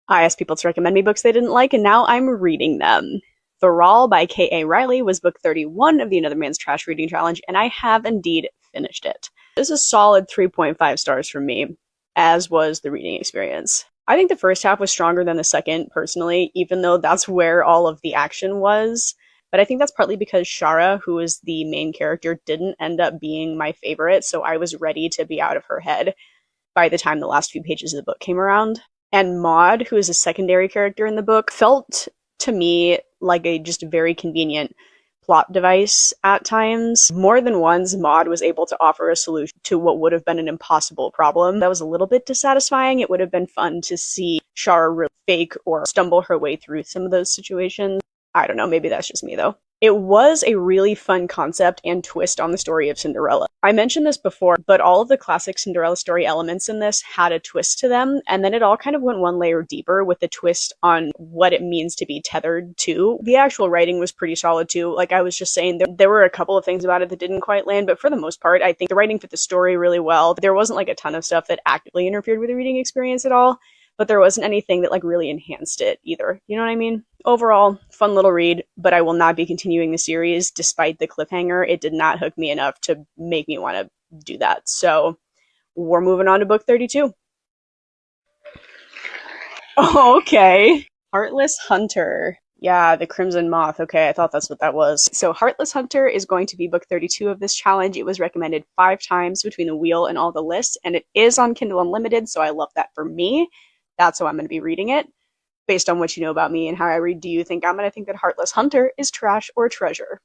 I asked people to recommend me books they didn't like, and now I'm reading them. Thrall by K.A. Riley was book 31 of the Another Man's Trash Reading Challenge, and I have indeed finished it. This is a solid 3.5 stars from me, as was the reading experience. I think the first half was stronger than the second, personally, even though that's where all of the action was. But I think that's partly because Shara, who is the main character, didn't end up being my favorite, so I was ready to be out of her head by the time the last few pages of the book came around. And Maud, who is a secondary character in the book, felt to me like a just very convenient plot device at times. More than once, Maud was able to offer a solution to what would have been an impossible problem. That was a little bit dissatisfying. It would have been fun to see Shara really fake or stumble her way through some of those situations. I don't know, maybe that's just me though. It was a really fun concept and twist on the story of Cinderella. I mentioned this before, but all of the classic Cinderella story elements in this had a twist to them, and then it all kind of went one layer deeper with the twist on what it means to be tethered to. The actual writing was pretty solid too. Like I was just saying, there were a couple of things about it that didn't quite land, but for the most part, I think the writing fit the story really well. There wasn't like a ton of stuff that actively interfered with the reading experience at all, but there wasn't anything that like really enhanced it either. You know what I mean? Overall, fun little read, but I will not be continuing the series despite the cliffhanger. It did not hook me enough to make me want to do that. So we're moving on to book 32. Oh, okay. Heartless Hunter. Yeah, the Crimson Moth. Okay, I thought that's what that was. So Heartless Hunter is going to be book 32 of this challenge. It was recommended 5 times between the wheel and all the lists, and it is on Kindle Unlimited, so I love that for me. That's how I'm going to be reading it. Based on what you know about me and how I read, do you think I'm going to think that Heartless Hunter is trash or treasure?